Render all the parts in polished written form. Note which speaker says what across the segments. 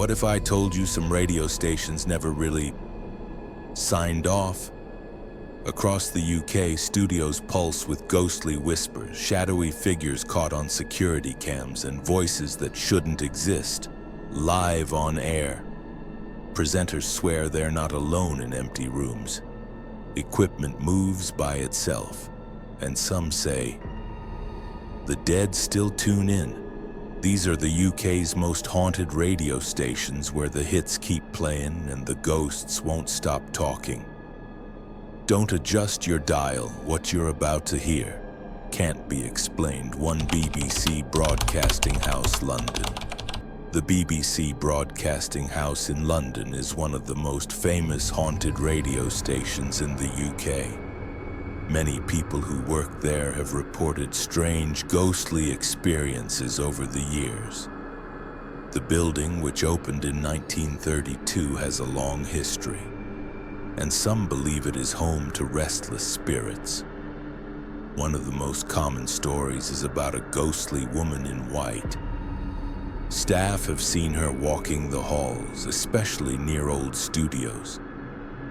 Speaker 1: What if I told you some radio stations never really signed off? Across the UK, studios pulse with ghostly whispers, shadowy figures caught on security cams, and voices that shouldn't exist, live on air. Presenters swear they're not alone in empty rooms. Equipment moves by itself, and some say, the dead still tune in. These are the UK's most haunted radio stations where the hits keep playing and the ghosts won't stop talking. Don't adjust your dial. What you're about to hear can't be explained. One BBC Broadcasting House, London. The BBC Broadcasting House in London is one of the most famous haunted radio stations in the UK. Many people who work there have reported strange, ghostly experiences over the years. The building, which opened in 1932, has a long history, and some believe it is home to restless spirits. One of the most common stories is about a ghostly woman in white. Staff have seen her walking the halls, especially near old studios.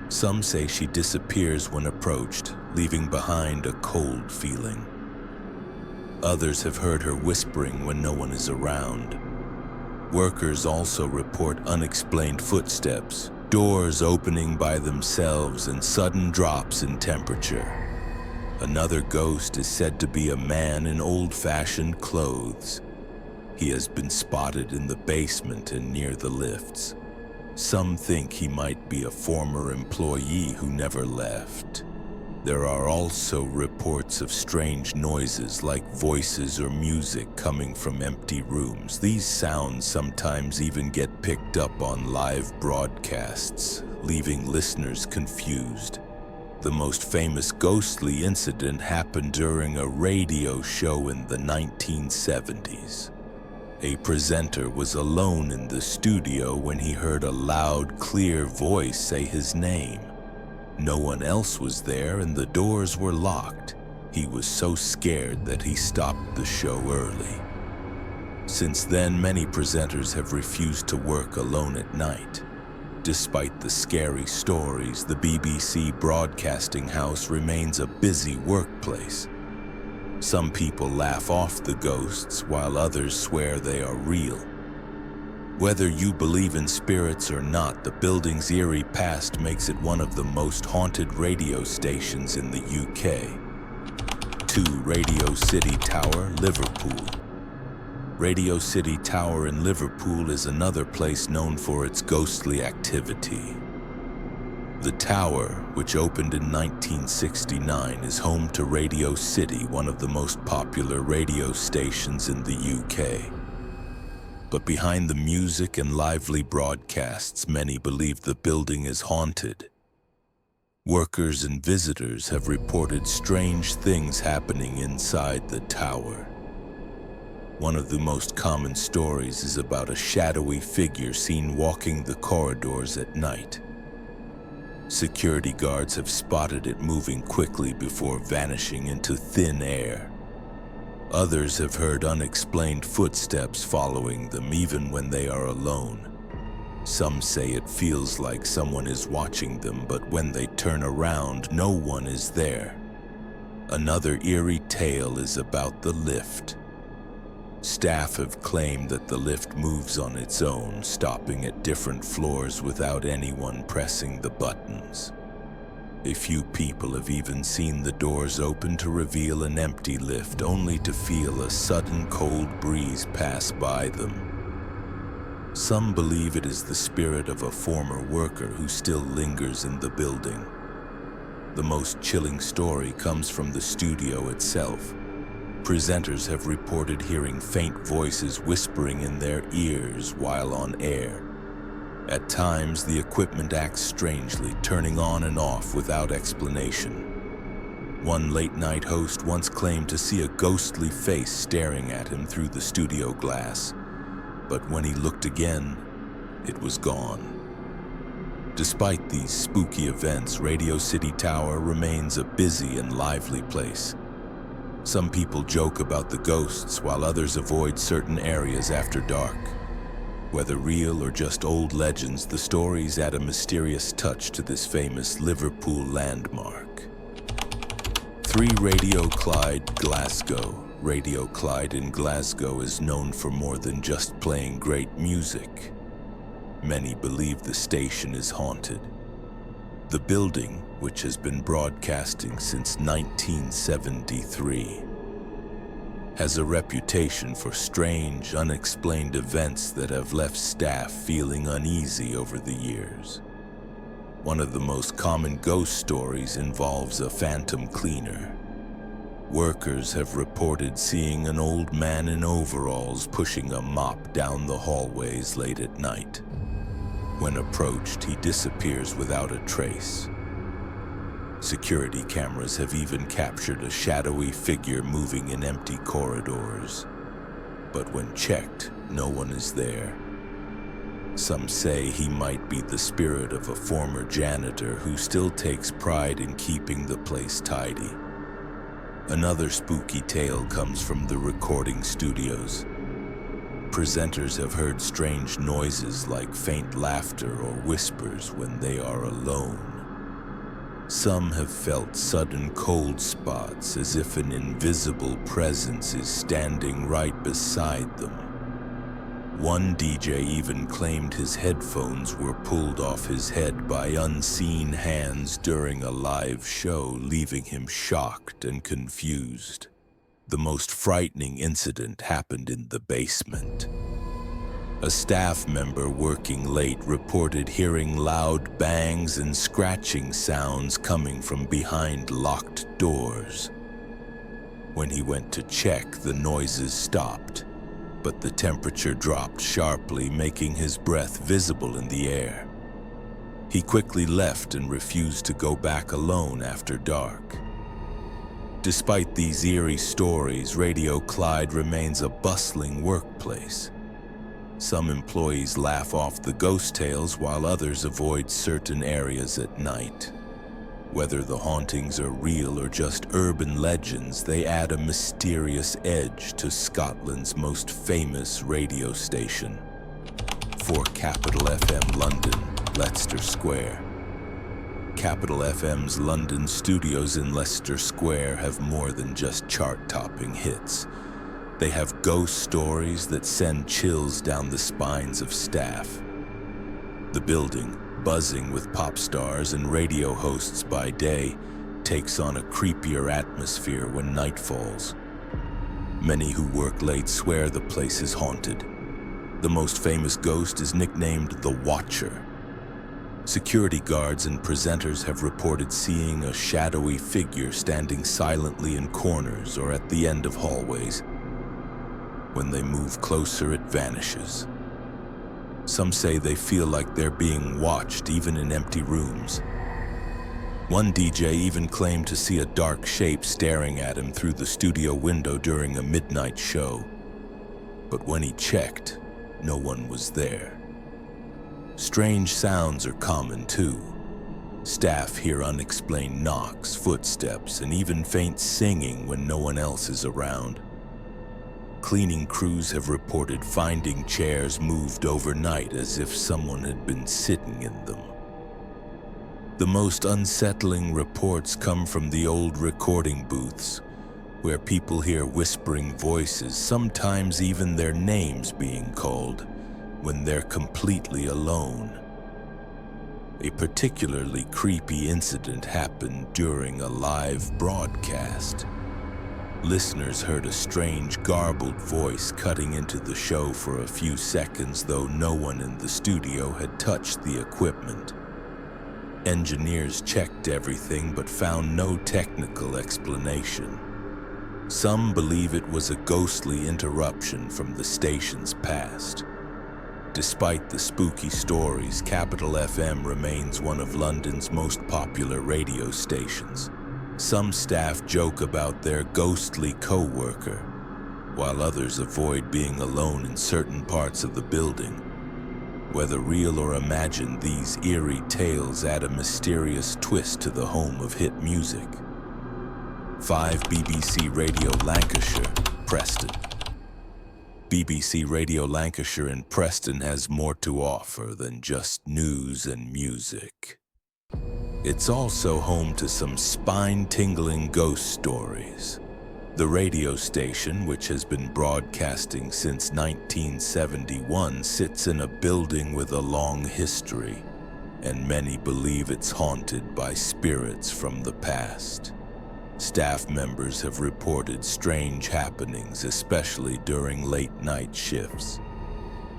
Speaker 1: Some say she disappears when approached, leaving behind a cold feeling. Others have heard her whispering when no one is around. Workers also report unexplained footsteps, doors opening by themselves, and sudden drops in temperature. Another ghost is said to be a man in old-fashioned clothes. He has been spotted in the basement and near the lifts. Some think he might be a former employee who never left. There are also reports of strange noises like voices or music coming from empty rooms. These sounds sometimes even get picked up on live broadcasts, leaving listeners confused. The most famous ghostly incident happened during a radio show in the 1970s. A presenter was alone in the studio when he heard a loud, clear voice say his name. No one else was there and the doors were locked. He was so scared that he stopped the show early. Since then, many presenters have refused to work alone at night. Despite the scary stories, the BBC Broadcasting House remains a busy workplace. Some people laugh off the ghosts, while others swear they are real. Whether you believe in spirits or not, the building's eerie past makes it one of the most haunted radio stations in the UK. 2. Radio City Tower, Liverpool. Radio City Tower in Liverpool is another place known for its ghostly activity. The tower, which opened in 1969, is home to Radio City, one of the most popular radio stations in the UK. But behind the music and lively broadcasts, many believe the building is haunted. Workers and visitors have reported strange things happening inside the tower. One of the most common stories is about a shadowy figure seen walking the corridors at night. Security guards have spotted it moving quickly before vanishing into thin air. Others have heard unexplained footsteps following them even when they are alone. Some say it feels like someone is watching them, but when they turn around, no one is there. Another eerie tale is about the lift. Staff have claimed that the lift moves on its own, stopping at different floors without anyone pressing the buttons. A few people have even seen the doors open to reveal an empty lift, only to feel a sudden cold breeze pass by them. Some believe it is the spirit of a former worker who still lingers in the building. The most chilling story comes from the studio itself. Presenters have reported hearing faint voices whispering in their ears while on air. At times, the equipment acts strangely, turning on and off without explanation. One late-night host once claimed to see a ghostly face staring at him through the studio glass, but when he looked again, it was gone. Despite these spooky events, Radio City Tower remains a busy and lively place. Some people joke about the ghosts, while others avoid certain areas after dark. Whether real or just old legends, the stories add a mysterious touch to this famous Liverpool landmark. 3 Radio Clyde, Glasgow. Radio Clyde in Glasgow is known for more than just playing great music. Many believe the station is haunted. The building, which has been broadcasting since 1973, has a reputation for strange, unexplained events that have left staff feeling uneasy over the years. One of the most common ghost stories involves a phantom cleaner. Workers have reported seeing an old man in overalls pushing a mop down the hallways late at night. When approached, he disappears without a trace. Security cameras have even captured a shadowy figure moving in empty corridors. But when checked, no one is there. Some say he might be the spirit of a former janitor who still takes pride in keeping the place tidy. Another spooky tale comes from the recording studios. Presenters have heard strange noises like faint laughter or whispers when they are alone. Some have felt sudden cold spots as if an invisible presence is standing right beside them. One DJ even claimed his headphones were pulled off his head by unseen hands during a live show, leaving him shocked and confused. The most frightening incident happened in the basement. A staff member working late reported hearing loud bangs and scratching sounds coming from behind locked doors. When he went to check, the noises stopped, but the temperature dropped sharply, making his breath visible in the air. He quickly left and refused to go back alone after dark. Despite these eerie stories, Radio Clyde remains a bustling workplace. Some employees laugh off the ghost tales while others avoid certain areas at night. Whether the hauntings are real or just urban legends, they add a mysterious edge to Scotland's most famous radio station. For Capital FM London, Leicester Square. Capital FM's London studios in Leicester Square have more than just chart-topping hits. They have ghost stories that send chills down the spines of staff. The building, buzzing with pop stars and radio hosts by day, takes on a creepier atmosphere when night falls. Many who work late swear the place is haunted. The most famous ghost is nicknamed the Watcher. Security guards and presenters have reported seeing a shadowy figure standing silently in corners or at the end of hallways. When they move closer, it vanishes. Some say they feel like they're being watched even in empty rooms. One DJ even claimed to see a dark shape staring at him through the studio window during a midnight show. But when he checked, no one was there. Strange sounds are common too. Staff hear unexplained knocks, footsteps, and even faint singing when no one else is around. Cleaning crews have reported finding chairs moved overnight as if someone had been sitting in them. The most unsettling reports come from the old recording booths, where people hear whispering voices, sometimes even their names being called, when they're completely alone. A particularly creepy incident happened during a live broadcast. Listeners heard a strange, garbled voice cutting into the show for a few seconds, though no one in the studio had touched the equipment. Engineers checked everything but found no technical explanation. Some believe it was a ghostly interruption from the station's past. Despite the spooky stories, Capital FM remains one of London's most popular radio stations. Some staff joke about their ghostly co-worker, while others avoid being alone in certain parts of the building. Whether real or imagined, these eerie tales add a mysterious twist to the home of hit music. 5 BBC Radio Lancashire, Preston. BBC Radio Lancashire in Preston has more to offer than just news and music. It's also home to some spine-tingling ghost stories. The radio station, which has been broadcasting since 1971, sits in a building with a long history, and many believe it's haunted by spirits from the past. Staff members have reported strange happenings, especially during late-night shifts.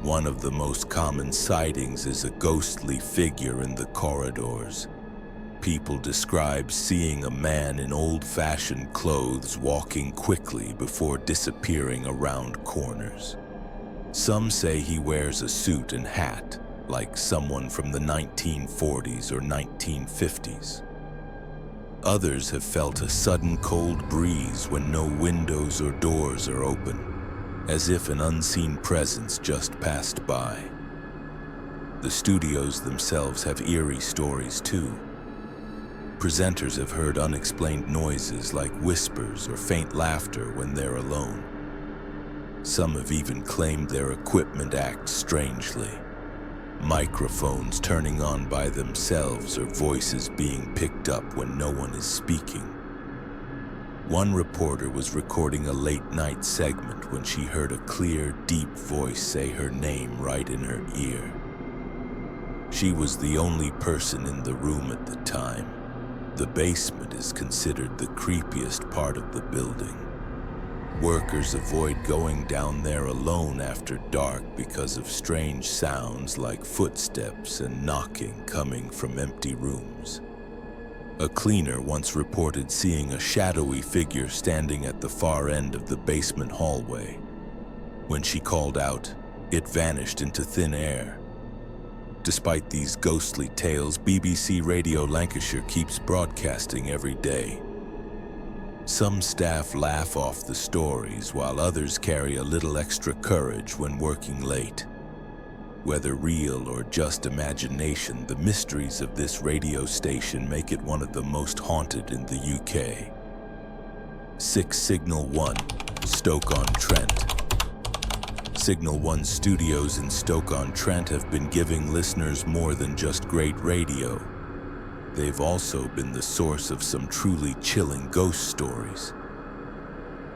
Speaker 1: One of the most common sightings is a ghostly figure in the corridors. People describe seeing a man in old-fashioned clothes walking quickly before disappearing around corners. Some say he wears a suit and hat, like someone from the 1940s or 1950s. Others have felt a sudden cold breeze when no windows or doors are open, as if an unseen presence just passed by. The studios themselves have eerie stories too. Presenters have heard unexplained noises like whispers or faint laughter when they're alone. Some have even claimed their equipment acts strangely. Microphones turning on by themselves or voices being picked up when no one is speaking. One reporter was recording a late-night segment when she heard a clear, deep voice say her name right in her ear. She was the only person in the room at the time. The basement is considered the creepiest part of the building. Workers avoid going down there alone after dark because of strange sounds like footsteps and knocking coming from empty rooms. A cleaner once reported seeing a shadowy figure standing at the far end of the basement hallway. When she called out, it vanished into thin air. Despite these ghostly tales, BBC Radio Lancashire keeps broadcasting every day. Some staff laugh off the stories, while others carry a little extra courage when working late. Whether real or just imagination, the mysteries of this radio station make it one of the most haunted in the UK. 6 Signal 1, Stoke-on-Trent. Signal 1 studios in Stoke-on-Trent have been giving listeners more than just great radio. They've also been the source of some truly chilling ghost stories.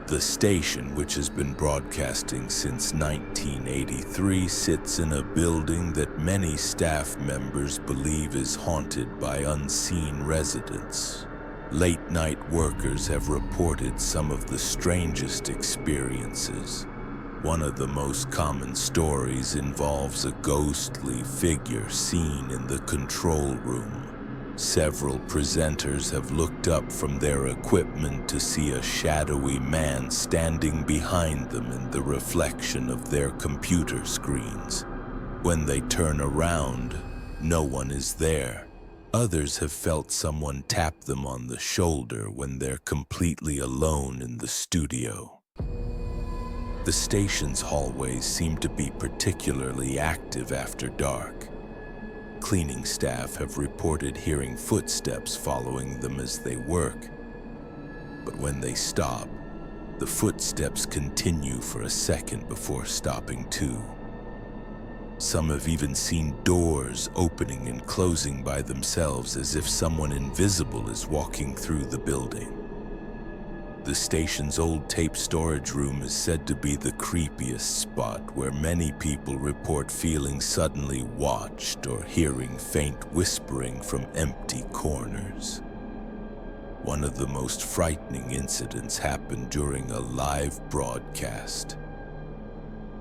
Speaker 1: The station, which has been broadcasting since 1983, sits in a building that many staff members believe is haunted by unseen residents. Late-night workers have reported some of the strangest experiences. One of the most common stories involves a ghostly figure seen in the control room. Several presenters have looked up from their equipment to see a shadowy man standing behind them in the reflection of their computer screens. When they turn around, no one is there. Others have felt someone tap them on the shoulder when they're completely alone in the studio. The station's hallways seem to be particularly active after dark. Cleaning staff have reported hearing footsteps following them as they work. But when they stop, the footsteps continue for a second before stopping too. Some have even seen doors opening and closing by themselves as if someone invisible is walking through the building. The station's old tape storage room is said to be the creepiest spot, where many people report feeling suddenly watched or hearing faint whispering from empty corners. One of the most frightening incidents happened during a live broadcast.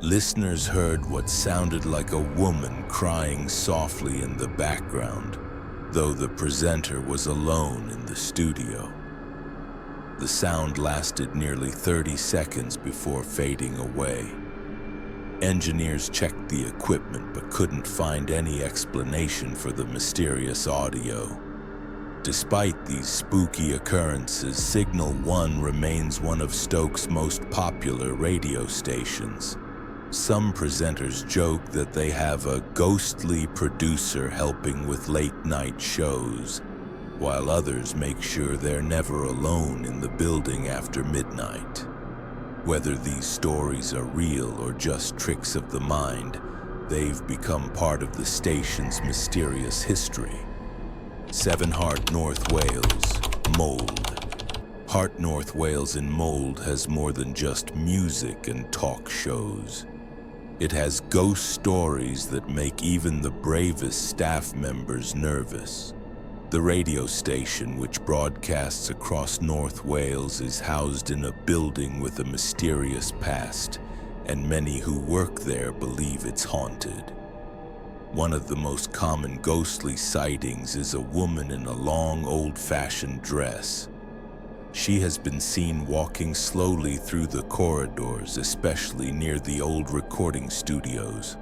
Speaker 1: Listeners heard what sounded like a woman crying softly in the background, though the presenter was alone in the studio. The sound lasted nearly 30 seconds before fading away. Engineers checked the equipment but couldn't find any explanation for the mysterious audio. Despite these spooky occurrences, Signal 1 remains one of Stoke's most popular radio stations. Some presenters joke that they have a ghostly producer helping with late-night shows, while others make sure they're never alone in the building after midnight. Whether these stories are real or just tricks of the mind, they've become part of the station's mysterious history. 7 Heart North Wales, Mould. Heart North Wales in Mould has more than just music and talk shows. It has ghost stories that make even the bravest staff members nervous. The radio station, which broadcasts across North Wales, is housed in a building with a mysterious past, and many who work there believe it's haunted. One of the most common ghostly sightings is a woman in a long, old-fashioned dress. She has been seen walking slowly through the corridors, especially near the old recording studios.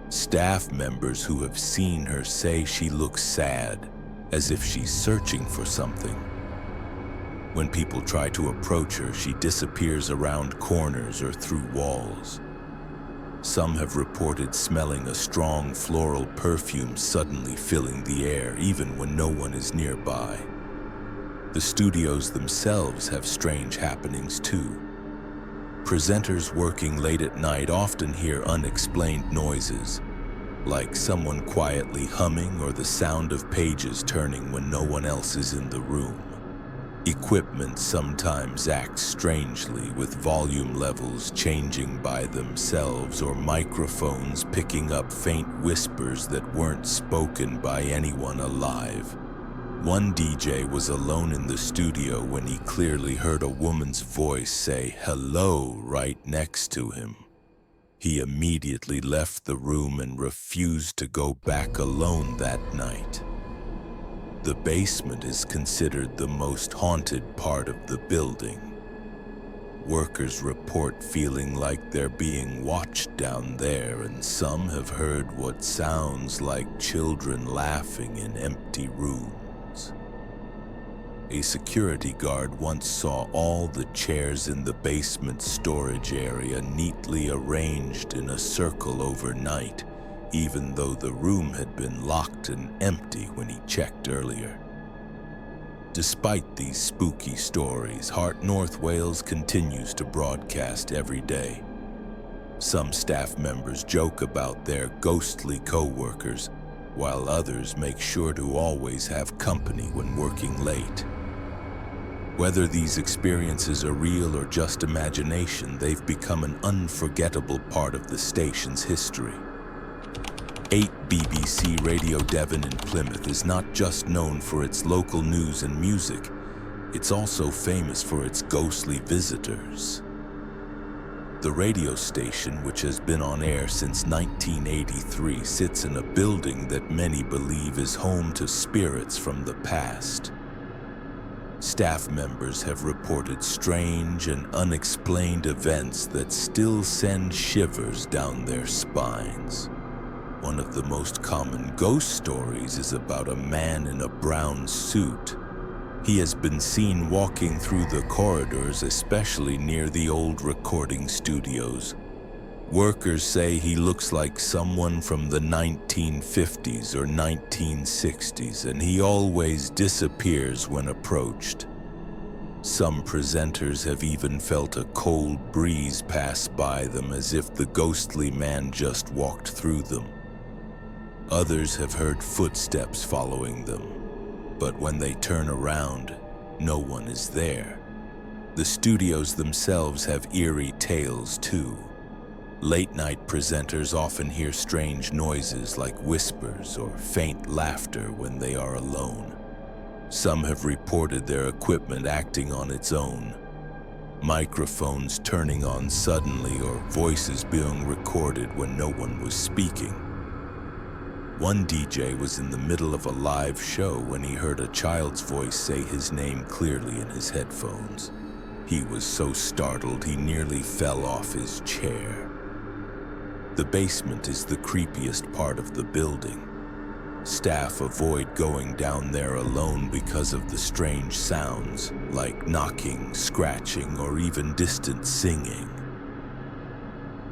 Speaker 1: Staff members who have seen her say she looks sad, as if she's searching for something. When people try to approach her, she disappears around corners or through walls. Some have reported smelling a strong floral perfume suddenly filling the air, even when no one is nearby. The studios themselves have strange happenings too. Presenters working late at night often hear unexplained noises, like someone quietly humming or the sound of pages turning when no one else is in the room. Equipment sometimes acts strangely, with volume levels changing by themselves or microphones picking up faint whispers that weren't spoken by anyone alive. One DJ was alone in the studio when he clearly heard a woman's voice say hello right next to him. He immediately left the room and refused to go back alone that night. The basement is considered the most haunted part of the building. Workers report feeling like they're being watched down there, and some have heard what sounds like children laughing in empty rooms. A security guard once saw all the chairs in the basement storage area neatly arranged in a circle overnight, even though the room had been locked and empty when he checked earlier. Despite these spooky stories, Heart North Wales continues to broadcast every day. Some staff members joke about their ghostly co-workers, while others make sure to always have company when working late. Whether these experiences are real or just imagination, they've become an unforgettable part of the station's history. 8 BBC Radio Devon in Plymouth is not just known for its local news and music, it's also famous for its ghostly visitors. The radio station, which has been on air since 1983, sits in a building that many believe is home to spirits from the past. Staff members have reported strange and unexplained events that still send shivers down their spines. One of the most common ghost stories is about a man in a brown suit. He has been seen walking through the corridors, especially near the old recording studios. Workers say he looks like someone from the 1950s or 1960s, and he always disappears when approached. Some presenters have even felt a cold breeze pass by them, as if the ghostly man just walked through them. Others have heard footsteps following them, but when they turn around, no one is there. The studios themselves have eerie tales too. Late-night presenters often hear strange noises like whispers or faint laughter when they are alone. Some have reported their equipment acting on its own, microphones turning on suddenly or voices being recorded when no one was speaking. One DJ was in the middle of a live show when he heard a child's voice say his name clearly in his headphones. He was so startled he nearly fell off his chair. The basement is the creepiest part of the building. Staff avoid going down there alone because of the strange sounds, like knocking, scratching, or even distant singing.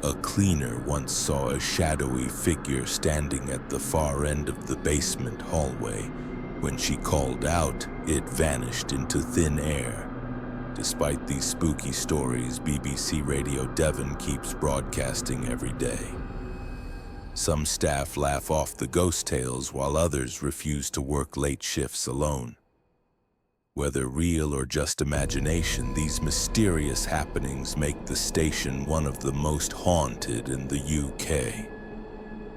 Speaker 1: A cleaner once saw a shadowy figure standing at the far end of the basement hallway. When she called out, it vanished into thin air. Despite these spooky stories, BBC Radio Devon keeps broadcasting every day. Some staff laugh off the ghost tales while others refuse to work late shifts alone. Whether real or just imagination, these mysterious happenings make the station one of the most haunted in the UK.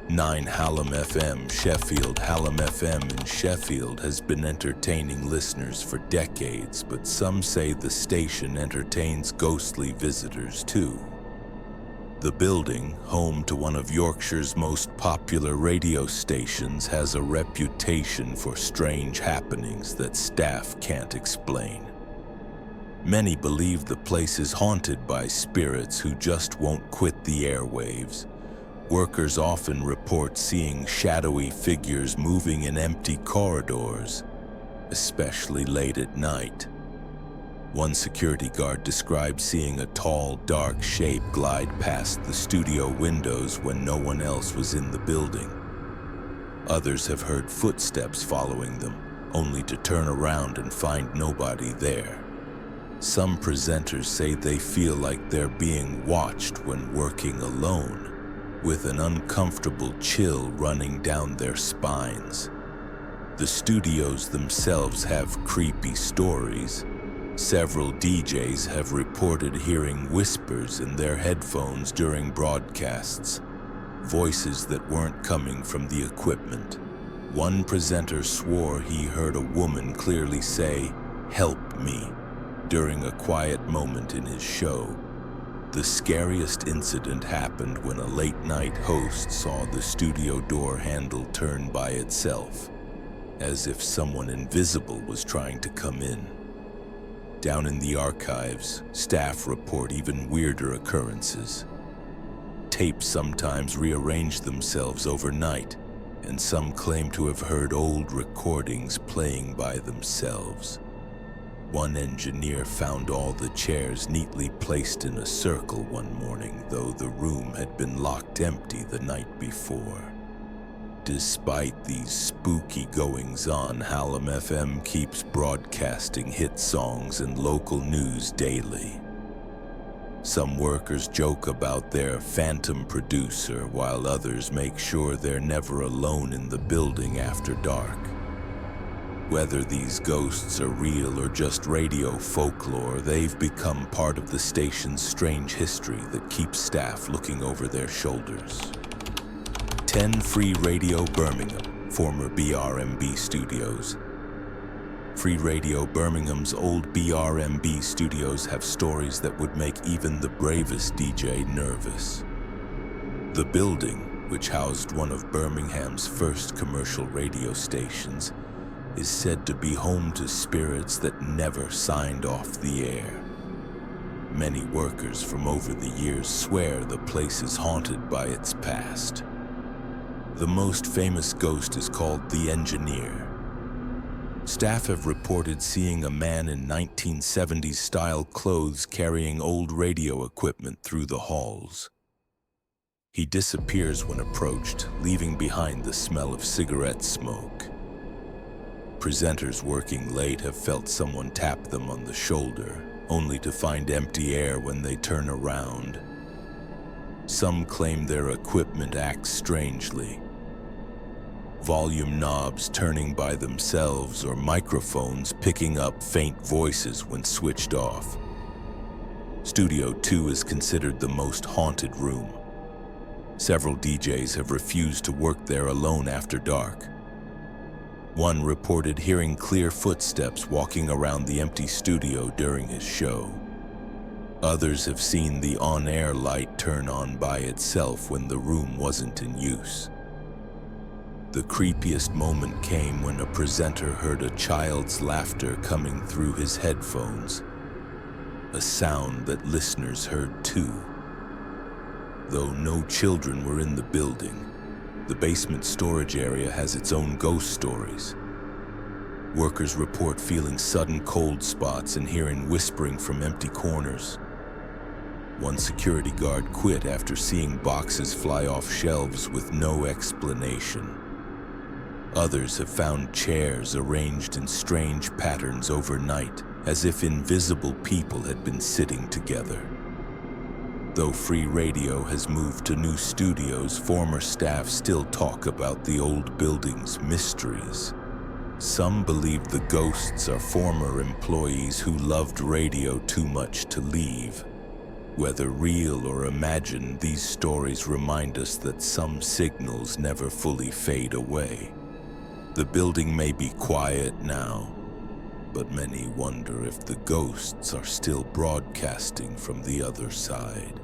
Speaker 1: 9 Hallam FM, Sheffield. Hallam FM in Sheffield has been entertaining listeners for decades, but some say the station entertains ghostly visitors too. The building, home to one of Yorkshire's most popular radio stations, has a reputation for strange happenings that staff can't explain. Many believe the place is haunted by spirits who just won't quit the airwaves. Workers often report seeing shadowy figures moving in empty corridors, especially late at night. One security guard described seeing a tall, dark shape glide past the studio windows when no one else was in the building. Others have heard footsteps following them, only to turn around and find nobody there. Some presenters say they feel like they're being watched when working alone, with an uncomfortable chill running down their spines. The studios themselves have creepy stories. Several DJs have reported hearing whispers in their headphones during broadcasts, voices that weren't coming from the equipment. One presenter swore he heard a woman clearly say, "Help me," during a quiet moment in his show. The scariest incident happened when a late-night host saw the studio door handle turn by itself, as if someone invisible was trying to come in. Down in the archives, staff report even weirder occurrences. Tapes sometimes rearrange themselves overnight, and some claim to have heard old recordings playing by themselves. One engineer found all the chairs neatly placed in a circle one morning, though the room had been locked empty the night before. Despite these spooky goings-on, Hallam FM keeps broadcasting hit songs and local news daily. Some workers joke about their phantom producer, while others make sure they're never alone in the building after dark. Whether these ghosts are real or just radio folklore, they've become part of the station's strange history that keeps staff looking over their shoulders. 10 Free Radio Birmingham, former BRMB studios. Free Radio Birmingham's old BRMB studios have stories that would make even the bravest DJ nervous. The building, which housed one of Birmingham's first commercial radio stations, is said to be home to spirits that never signed off the air. Many workers from over the years swear the place is haunted by its past. The most famous ghost is called the Engineer. Staff have reported seeing a man in 1970s-style clothes carrying old radio equipment through the halls. He disappears when approached, leaving behind the smell of cigarette smoke. Presenters working late have felt someone tap them on the shoulder, only to find empty air when they turn around. Some claim their equipment acts strangely. Volume knobs turning by themselves or microphones picking up faint voices when switched off. Studio 2 is considered the most haunted room. Several DJs have refused to work there alone after dark. One reported hearing clear footsteps walking around the empty studio during his show. Others have seen the on-air light turn on by itself when the room wasn't in use. The creepiest moment came when a presenter heard a child's laughter coming through his headphones, a sound that listeners heard too. Though no children were in the building, the basement storage area has its own ghost stories. Workers report feeling sudden cold spots and hearing whispering from empty corners. One security guard quit after seeing boxes fly off shelves with no explanation. Others have found chairs arranged in strange patterns overnight as if invisible people had been sitting together. Though free radio has moved to new studios, former staff still talk about the old building's mysteries. Some believe the ghosts are former employees who loved radio too much to leave. Whether real or imagined, these stories remind us that some signals never fully fade away. The building may be quiet now, but many wonder if the ghosts are still broadcasting from the other side.